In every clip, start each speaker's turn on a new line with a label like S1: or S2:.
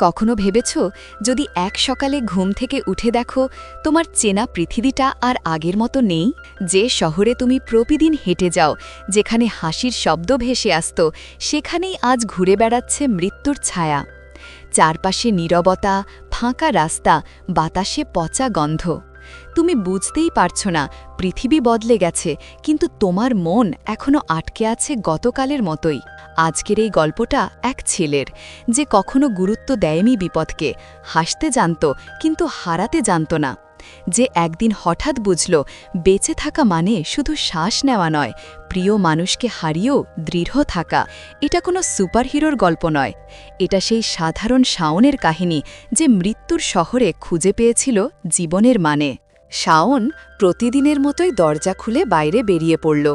S1: কখনো ভেবেছ যদি এক সকালে ঘুম থেকে উঠে দেখো তোমার চেনা পৃথিবীটা আর আগের মতো নেই? যে শহরে তুমি প্রতিদিন হেঁটে যাও, যেখানে হাসির শব্দ ভেসে আসত, সেখানেই আজ ঘুরে বেড়াচ্ছে মৃত্যুর ছায়া। চারপাশে নীরবতা, ফাঁকা রাস্তা, বাতাসে পচা গন্ধ। তুমি বুঝতেই পারছো না পৃথিবী বদলে গেছে, কিন্তু তোমার মন এখনো আটকে আছে গতকালের মতোই। আজকের এই গল্পটা এক ছেলের, যে কখনো গুরুত্ব দেয়নি বিপদকে, হাসতে জানত কিন্তু হারাতে জানত না। যে একদিন হঠাৎ বুঝল বেঁচে থাকা মানে শুধু শ্বাস নেওয়া নয়, প্রিয় মানুষকে হারিয়েও দৃঢ় থাকা। এটা কোনো সুপারহিরোর গল্প নয়, এটা সেই সাধারণ শাওনের কাহিনী, যে মৃত্যুর শহরে খুঁজে পেয়েছিল জীবনের মানে। শাওন প্রতিদিনের মতোই দরজা খুলে বাইরে বেরিয়ে পড়ল,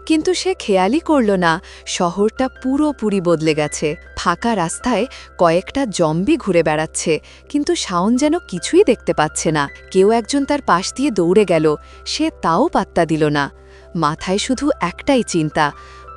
S1: কিন্তু সে খেয়ালই করল না শহরটা পুরোপুরি বদলে গেছে। ফাঁকা রাস্তায় কয়েকটা জম্বি ঘুরে বেড়াচ্ছে, কিন্তু শাওন যেন কিছুই দেখতে পাচ্ছে না। কেউ একজন তার পাশ দিয়ে দৌড়ে গেল, সে তাও পাত্তা দিল না। মাথায় শুধু একটাই চিন্তা,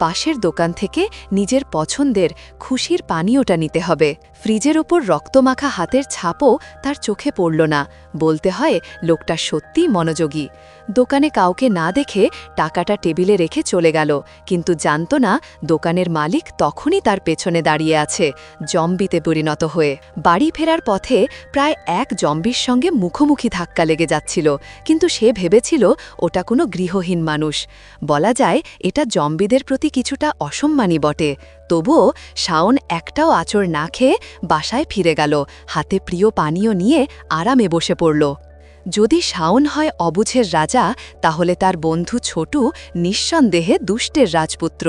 S1: পাশের দোকান থেকে নিজের পছন্দের খুশির পানীয়টা নিতে হবে। ফ্রিজের ওপর রক্তমাখা হাতের ছাপও তার চোখে পড়ল না। বলতে হয় লোকটা সত্যিই মনোযোগী। দোকানে কাউকে না দেখে টাকাটা টেবিলে রেখে চলে গেল, কিন্তু জানত না দোকানের মালিক তখনই তার পেছনে দাঁড়িয়ে আছে, জম্বিতে পরিণত হয়ে। বাড়ি ফেরার পথে প্রায় এক জম্বির সঙ্গে মুখোমুখি ধাক্কা লেগে যাচ্ছিল, কিন্তু সে ভেবেছিল ওটা কোনো গৃহহীন মানুষ। বলা যায় এটা জম্বিদের প্রতি কিছুটা অসম্মানী বটে। তবুও শাওন একটাও আঁচড় না খেয়ে বাসায় ফিরে গেল, হাতে প্রিয় পানীয় নিয়ে আরামে বসে পড়ল। যদি শাওন হয় অবুঝের রাজা, তাহলে তার বন্ধু ছোটু নিঃসন্দেহে দুষ্টের রাজপুত্র।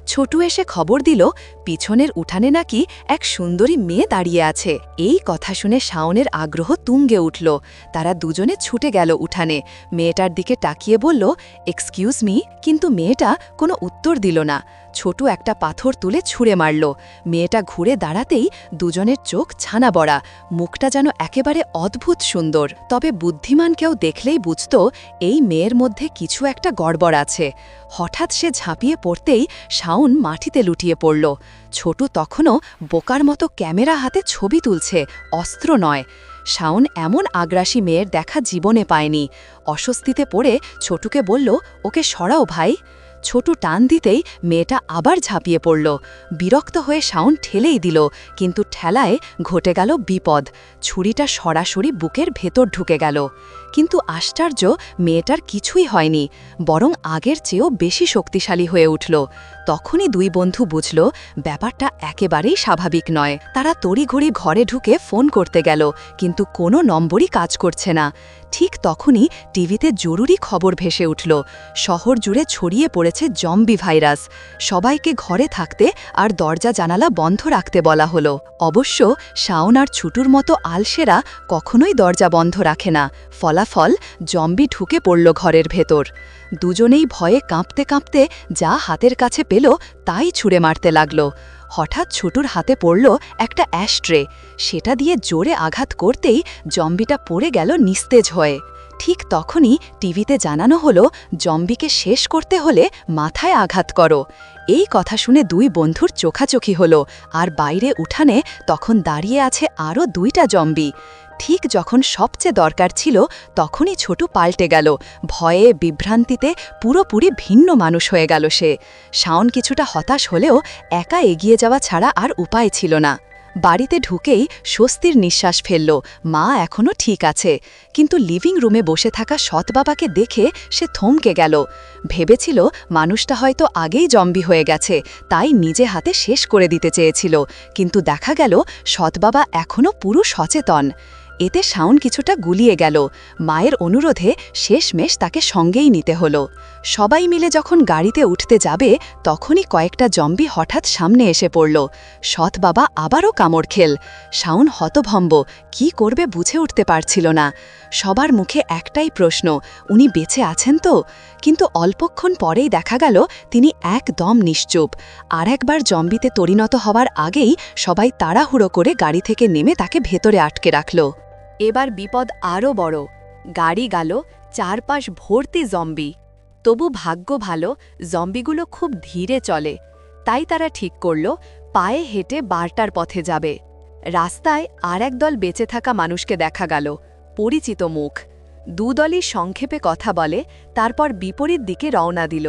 S1: ছোটু এসে খবর দিল পিছনের উঠানে নাকি এক সুন্দরী মেয়ে দাঁড়িয়ে আছে। এই কথা শুনে শাওনের আগ্রহ তুঙ্গে উঠল। তারা দুজনে ছুটে গেল উঠানে। মেয়েটার দিকে তাকিয়ে বলল, এক্সকিউজ মি, কিন্তু মেয়েটা কোনো উত্তর দিল না। ছোটু একটা পাথর তুলে ছুঁড়ে মারল। মেয়েটা ঘুরে দাঁড়াতেই দুজনের চোখ ছানা বড়া, মুখটা যেন একেবারে অদ্ভুত সুন্দর। তবে বুদ্ধিমান কেউ দেখলেই বুঝত এই মেয়ের মধ্যে কিছু একটা গড়বড় আছে। হঠাৎ সে ঝাঁপিয়ে পড়তেই শাওন মাটিতে লুটিয়ে পড়ল। ছোটু তখনও বোকার মতো ক্যামেরা হাতে ছবি তুলছে, অস্ত্র নয়। শাওন এমন আগ্রাসী মেয়ের দেখা জীবনে পায়নি। অস্বস্তিতে পড়ে ছোটুকে বলল, ওকে সরাও ভাই। ছোটু টান দিতেই মেয়েটা আবার ঝাঁপিয়ে পড়ল। বিরক্ত হয়ে শাওন ঠেলেই দিল, কিন্তু ঠেলায় ঘটে গেল বিপদ। ছুরিটা সরাসরি বুকের ভেতর ঢুকে গেল। কিন্তু আশ্চর্য, মেয়েটার কিছুই হয়নি, বরং আগের চেয়েও বেশি শক্তিশালী হয়ে উঠল। তখনই দুই বন্ধু বুঝল ব্যাপারটা একেবারেই স্বাভাবিক নয়। তারা তড়িঘড়ি ঘরে ঢুকে ফোন করতে গেল, কিন্তু কোনো নম্বরই কাজ করছে না। ঠিক তখনই টিভিতে জরুরি খবর ভেসে উঠল, শহর জুড়ে ছড়িয়ে পড়েছে জম্বি ভাইরাস। সবাইকে ঘরে থাকতে আর দরজা জানালা বন্ধ রাখতে বলা হলো। অবশ্য শাওন আর ছুটুর মতো আলসেরা কখনোই দরজা বন্ধ রাখে না। ফলাফল, জম্বি ঢুকে পড়ল ঘরের ভেতর। দুজনেই ভয়ে কাঁপতে কাঁপতে যা হাতের কাছে পেল তাই ছুঁড়ে মারতে লাগল। হঠাৎ ছোটুর হাতে পড়ল একটা অ্যাশট্রে। সেটা দিয়ে জোরে আঘাত করতেই জম্বিটা পড়ে গেল নিস্তেজ হয়ে। ঠিক তখনই টিভিতে জানানো হলো, জম্বিকে শেষ করতে হলে মাথায় আঘাত করো। এই কথা শুনে দুই বন্ধুর চোখাচোখি হলো, আর বাইরে উঠানে তখন দাঁড়িয়ে আছে আরও দুইটা জম্বি। ঠিক যখন সবচেয়ে দরকার ছিল, তখনই ছোটু পাল্টে গেল। ভয়ে বিভ্রান্তিতে পুরোপুরি ভিন্ন মানুষ হয়ে গেল সে। শাওন কিছুটা হতাশ হলেও একা এগিয়ে যাওয়া ছাড়া আর উপায় ছিল না। বাড়িতে ঢুকেই স্বস্তির নিঃশ্বাস ফেলল, মা এখনও ঠিক আছে। কিন্তু লিভিং রুমে বসে থাকা সৎ বাবাকে দেখে সে থমকে গেল। ভেবেছিল মানুষটা হয়তো আগেই জম্বি হয়ে গেছে, তাই নিজে হাতে শেষ করে দিতে চেয়েছিল। কিন্তু দেখা গেল সৎ বাবা এখনও পুরো সচেতন। এতে শাওন কিছুটা গুলিয়ে গেল। মায়ের অনুরোধে শেষমেশ তাকে সঙ্গেই নিতে হলো। সবাই মিলে যখন গাড়িতে উঠতে যাবে, তখনই কয়েকটা জম্বি হঠাৎ সামনে এসে পড়ল। সৎ বাবা আবারও কামড় খেল। শাওন হতভম্ব, কি করবে বুঝে উঠতে পারছিল না। সবার মুখে একটাই প্রশ্ন, উনি বেঁচে আছেন তো? কিন্তু অল্পক্ষণ পরেই দেখা গেল তিনি একদম নিশ্চুপ। আর একবার জম্বিতে পরিণত হওয়ার আগেই সবাই তাড়াহুড়ো করে গাড়ি থেকে নেমে তাকে ভেতরে আটকে রাখল। এবার বিপদ আরও বড়। গাড়ি গেল, চারপাশ ভর্তি জম্বি। তবু ভাগ্য ভালো, জম্বিগুলো খুব ধীরে চলে। তাই তারা ঠিক করল পায়ে হেঁটে বারটার পথে যাবে। রাস্তায় আর এক দল বেঁচে থাকা মানুষকে দেখা গেল, পরিচিত মুখ। দুদলই সংক্ষেপে কথা বলে, তারপর বিপরীত দিকে রওনা দিল।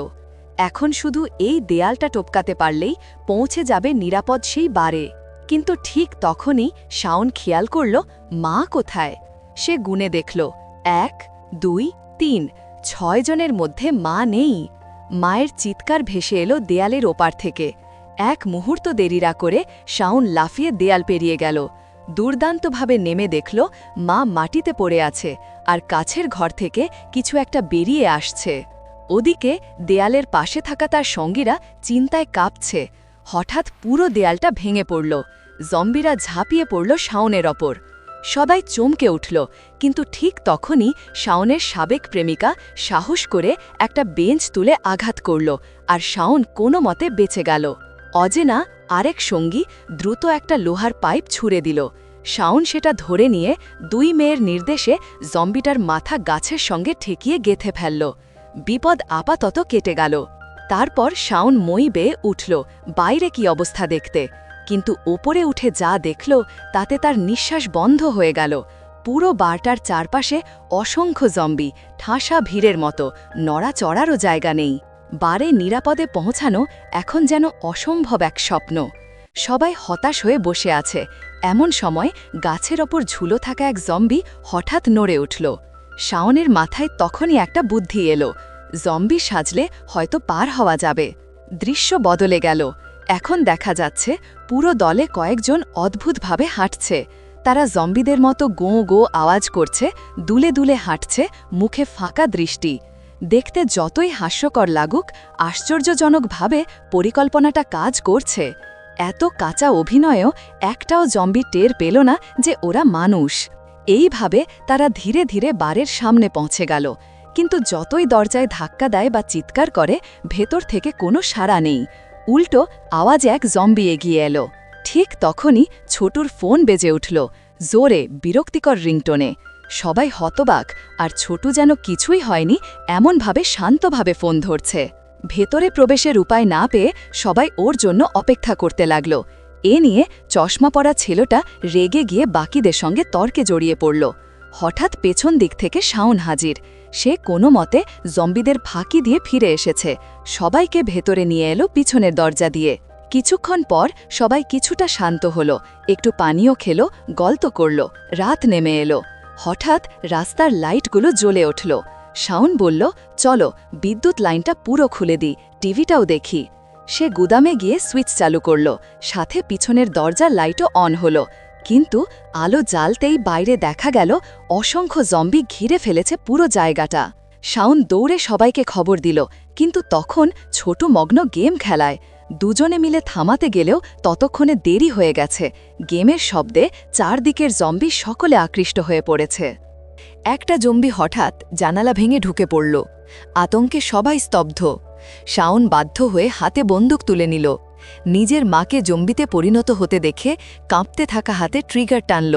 S1: এখন শুধু এই দেয়ালটা টপকাতে পারলেই পৌঁছে যাবে নিরাপদ সেই বারে। কিন্তু ঠিক তখনই শাওন খেয়াল করল, মা কোথায়। সে গুনে দেখল, 1, 2, 3, 6 জনের মধ্যে মা নেই। মায়ের চিৎকার ভেসে এলো দেয়ালের ওপার থেকে। এক মুহূর্ত দেরি না করে শাওন লাফিয়ে দেয়াল পেরিয়ে গেল। দুর্দান্তভাবে নেমে দেখল, মা মাটিতে পড়ে আছে, আর কাছের ঘর থেকে কিছু একটা বেরিয়ে আসছে। ওদিকে দেয়ালের পাশে থাকা তার সঙ্গীরা চিন্তায় কাঁপছে। হঠাৎ পুরো দেয়ালটা ভেঙে পড়ল। জম্বিরা ঝাঁপিয়ে পড়ল শাওনের ওপর। সবাই চমকে উঠল, কিন্তু ঠিক তখনই শাওনের সাবেক প্রেমিকা সাহস করে একটা বেঞ্চ তুলে আঘাত করল, আর শাওন কোনো মতে বেঁচে গেল। অজেনা আরেক সঙ্গী দ্রুত একটা লোহার পাইপ ছুঁড়ে দিল। শাওন সেটা ধরে নিয়ে 2 মেয়ের নির্দেশে জম্বিটার মাথা গাছের সঙ্গে ঠেকিয়ে গেঁথে ফেলল। বিপদ আপাতত কেটে গেল। তারপর শাওন মই বেয়ে উঠল বাইরে কি অবস্থা দেখতে, কিন্তু ওপরে উঠে যা দেখল তাতে তার নিঃশ্বাস বন্ধ হয়ে গেল। পুরো বারটার চারপাশে অসংখ্য জম্বি, ঠাসা ভিড়ের মতো, নড়াচড়ারও জায়গা নেই। বারে নিরাপদে পৌঁছানো এখন যেন অসম্ভব এক স্বপ্ন। সবাই হতাশ হয়ে বসে আছে। এমন সময় গাছের ওপর ঝুলো থাকা এক জম্বি হঠাৎ নড়ে উঠল। শাওনের মাথায় তখনই একটা বুদ্ধি এলো, জম্বি সাজলে হয়তো পার হওয়া যাবে। দৃশ্য বদলে গেল। এখন দেখা যাচ্ছে পুরো দলে কয়েকজন অদ্ভুতভাবে হাঁটছে। তারা জম্বিদের মতো গোঁ গোঁ আওয়াজ করছে, দুলে দুলে হাঁটছে, মুখে ফাঁকা দৃষ্টি। দেখতে যতই হাস্যকর লাগুক, আশ্চর্যজনকভাবে পরিকল্পনাটা কাজ করছে। এত কাঁচা অভিনয়েও একটাও জম্বি টের পেল না যে ওরা মানুষ। এইভাবে তারা ধীরে ধীরে বারের সামনে পৌঁছে গেল। কিন্তু যতই দরজায় ধাক্কা দেয় বা চিৎকার করে, ভেতর থেকে কোনো সাড়া নেই। উল্টো আওয়াজ এক জম্বি এগিয়ে এলো। ঠিক তখনই ছোটুর ফোন বেজে উঠল, জোরে, বিরক্তিকর রিংটোনে। সবাই হতবাক, আর ছোটু যেন কিছুই হয়নি এমনভাবে শান্তভাবে ফোন ধরছে। ভেতরে প্রবেশের উপায় না পেয়ে সবাই ওর জন্য অপেক্ষা করতে লাগল। এ নিয়ে চশমা পরা ছেলেটা রেগে গিয়ে বাকিদের সঙ্গে তর্কে জড়িয়ে পড়ল। হঠাৎ পেছন দিক থেকে শাওন হাজির। সে কোনো মতে জম্বিদের ফাঁকি দিয়ে ফিরে এসেছে। সবাইকে ভেতরে নিয়ে এলো পিছনের দরজা দিয়ে। কিছুক্ষণ পর সবাই কিছুটা শান্ত হল, একটু পানীয় খেল, গল্প করল। রাত নেমে এলো। হঠাৎ রাস্তার লাইটগুলো জ্বলে উঠল। শাওন বলল, চলো বিদ্যুৎ লাইনটা পুরো খুলে দিই, টিভিটাও দেখি। সে গুদামে গিয়ে সুইচ চালু করল, সাথে পিছনের দরজার লাইটও অন হল। কিন্তু আলো জ্বালতেই বাইরে দেখা গেল অসংখ্য জম্বি ঘিরে ফেলেছে পুরো জায়গাটা। শাওন দৌড়ে সবাইকে খবর দিল, কিন্তু তখন ছোট মগ্ন গেম খেলায়। দুজনে মিলে থামাতে গেলেও ততক্ষণে দেরি হয়ে গেছে। গেমের শব্দে চারদিকের জম্বি সকলে আকৃষ্ট হয়ে পড়েছে। একটা জম্বি হঠাৎ জানালা ভেঙে ঢুকে পড়ল। আতঙ্কে সবাই স্তব্ধ। শাওন বাধ্য হয়ে হাতে বন্দুক তুলে নিল। নিজের মাকে জম্বিতে পরিণত হতে দেখে কাঁপতে থাকা হাতে ট্রিগার টানল,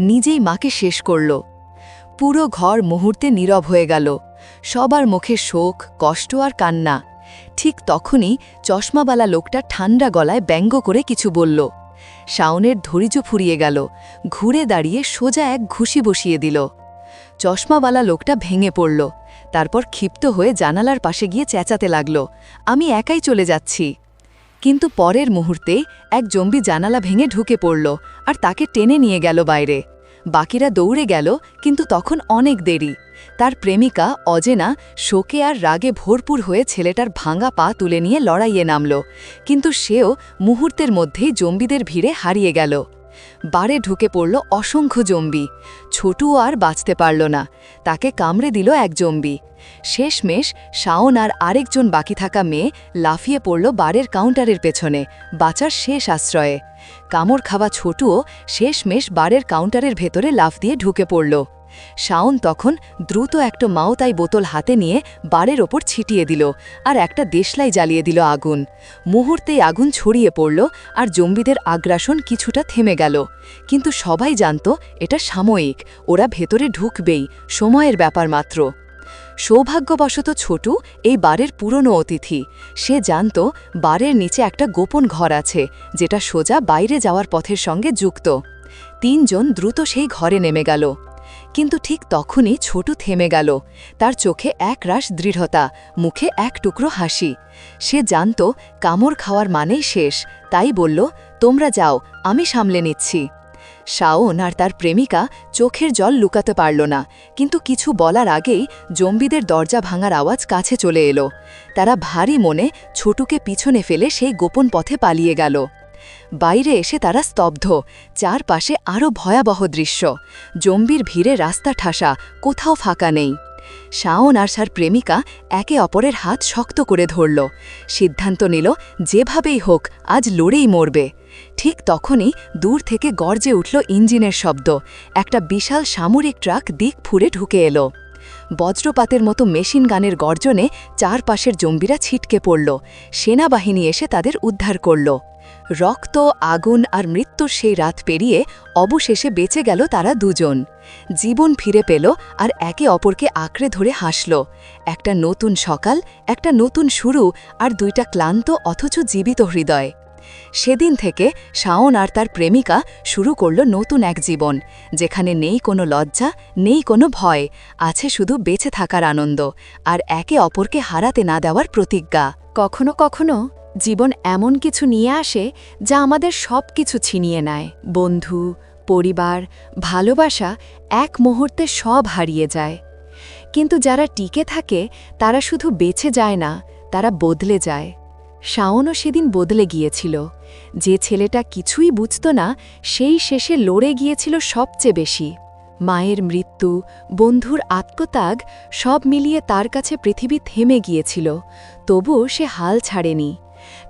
S1: নিজেই মাকে শেষ করল। পুরো ঘর মুহূর্তে নীরব হয়ে গেল। সবার মুখে শোক, কষ্ট আর কান্না। ঠিক তখনই চশমাওয়ালা লোকটা ঠান্ডা গলায় ব্যঙ্গ করে কিছু বলল। শাওনের ধৈর্য ফুরিয়ে গেল। ঘুরে দাঁড়িয়ে সোজা এক ঘুষি বসিয়ে দিল। চশমাওয়ালা লোকটা ভেঙে পড়ল। তারপর ক্ষিপ্ত হয়ে জানালার পাশে গিয়ে চেঁচাতে লাগল, আমি একাই চলে যাচ্ছি। কিন্তু পরের মুহূর্তে এক জম্বি জানালা ভেঙে ঢুকে পড়ল আর তাকে টেনে নিয়ে গেল বাইরে। বাকিরা দৌড়ে গেল, কিন্তু তখন অনেক দেরি। তার প্রেমিকা অজেনা শোকে আর রাগে ভরপুর হয়ে ছেলেটার ভাঙা পা তুলে নিয়ে লড়াইয়ে নামল, কিন্তু সেও মুহূর্তের মধ্যেই জম্বিদের ভিড়ে হারিয়ে গেল। বারে ঢুকে পড়ল অসংখ্য জম্বি। ছোটুও আর বাঁচতে পারল না, তাকে কামড়ে দিল এক জম্বি। শেষমেশ শাওন আর আরেকজন বাকি থাকা মেয়ে লাফিয়ে পড়ল বারের কাউন্টারের পেছনে, বাঁচার শেষ আশ্রয়ে। কামড় খাওয়া ছোটুও শেষমেশ বারের কাউন্টারের ভেতরে লাফ দিয়ে ঢুকে পড়ল। শাওন তখন দ্রুত একটা মাওতাই বোতল হাতে নিয়ে বারের ওপর ছিটিয়ে দিল আর একটা দেশলাই জ্বালিয়ে দিল আগুন। মুহূর্তেই আগুন ছড়িয়ে পড়ল আর জম্বিদের আগ্রাসন কিছুটা থেমে গেল। কিন্তু সবাই জানত এটা সাময়িক, ওরা ভেতরে ঢুকবেই, সময়ের ব্যাপার মাত্র। সৌভাগ্যবশত ছোটু এই বারের পুরনো অতিথি। সে জানত বারের নিচে একটা গোপন ঘর আছে, যেটা সোজা বাইরে যাওয়ার পথের সঙ্গে যুক্ত। তিনজন দ্রুত সেই ঘরে নেমে গেল। কিন্তু ঠিক তখনই ছোটু থেমে গেল। তার চোখে একরাশ দৃঢ়তা, মুখে এক টুকরো হাসি। সে জানত কামড় খাওয়ার মানেই শেষ, তাই বলল, তোমরা যাও, আমি সামলে নিচ্ছি। শাওন আর তার প্রেমিকা চোখের জল লুকাতে পারল না, কিন্তু কিছু বলার আগেই জম্বিদের দরজা ভাঙার আওয়াজ কাছে চলে এলো। তারা ভারী মনে ছোটুকে পিছনে ফেলে সেই গোপন পথে পালিয়ে গেল। বাইরে এসে তারা স্তব্ধ, চারপাশে আরও ভয়াবহ দৃশ্য। জম্বির ভিড়ে রাস্তা ঠাসা, কোথাও ফাঁকা নেই। শাওন আর তার প্রেমিকা একে অপরের হাত শক্ত করে ধরল। সিদ্ধান্ত নিল, যেভাবেই হোক আজ লড়েই মরবে। ঠিক তখনই দূর থেকে গর্জে উঠল ইঞ্জিনের শব্দ। একটা বিশাল সামরিক ট্রাক দিক ফুরে ঢুকে এলো। বজ্রপাতের মতো মেশিন গানের গর্জনে চারপাশের জম্বিরা ছিটকে পড়ল। সেনাবাহিনী এসে তাদের উদ্ধার করল। রক্ত, আগুন আর মৃত্যুর সেই রাত পেরিয়ে অবশেষে বেঁচে গেল তারা দুজন। জীবন ফিরে পেল আর একে অপরকে আঁকড়ে ধরে হাসল। একটা নতুন সকাল, একটা নতুন শুরু, আর দুইটা ক্লান্ত অথচ জীবিত হৃদয়। সেদিন থেকে শাওন আর তার প্রেমিকা শুরু করল নতুন এক জীবন, যেখানে নেই কোনো লজ্জা, নেই কোনো ভয়, আছে শুধু বেঁচে থাকার আনন্দ আর একে অপরকে হারাতে না দেওয়ার প্রতিজ্ঞা। কখনো কখনো জীবন এমন কিছু নিয়ে আসে যা আমাদের সব কিছু ছিনিয়ে নেয়। বন্ধু, পরিবার, ভালোবাসা এক মুহূর্তে সব হারিয়ে যায়। কিন্তু যারা টিকে থাকে তারা শুধু বেঁচে যায় না, তারা বদলে যায়। শাওনও সেদিন বদলে গিয়েছিল। যে ছেলেটা কিছুই বুঝত না, সেই শেষে লড়ে গিয়েছিল সবচেয়ে বেশি। মায়ের মৃত্যু, বন্ধুর আত্মত্যাগ, সব মিলিয়ে তার কাছে পৃথিবী থেমে গিয়েছিল। তবুও সে হাল ছাড়েনি।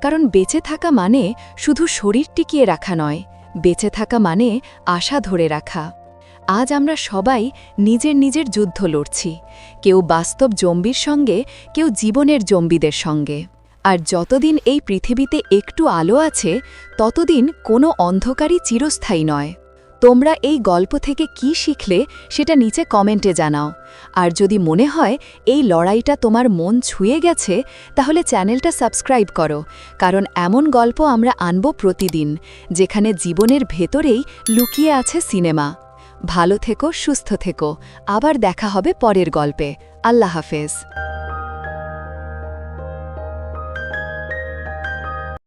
S1: কারণ বেঁচে থাকা মানে শুধু শরীর টিকিয়ে রাখা নয়, বেঁচে থাকা মানে আশা ধরে রাখা। আজ আমরা সবাই নিজের নিজের যুদ্ধ লড়ছি, কেউ বাস্তব জম্বির সঙ্গে, কেউ জীবনের জম্বিদের সঙ্গে। আর যতদিন এই পৃথিবীতে একটু আলো আছে, ততদিন কোনো অন্ধকারই চিরস্থায়ী নয়। তোমরা এই গল্প থেকে কি শিখলে সেটা নিচে কমেন্টে জানাও। আর যদি মনে হয় এই লড়াইটা তোমার মন ছুঁয়ে গেছে, তাহলে চ্যানেলটা সাবস্ক্রাইব করো, কারণ এমন গল্প আমরা আনব প্রতিদিন, যেখানে জীবনের ভেতরেই লুকিয়ে আছে সিনেমা। ভালো থেকো, সুস্থ থেকো, আবার দেখা হবে পরের গল্পে। আল্লাহ হাফেজ।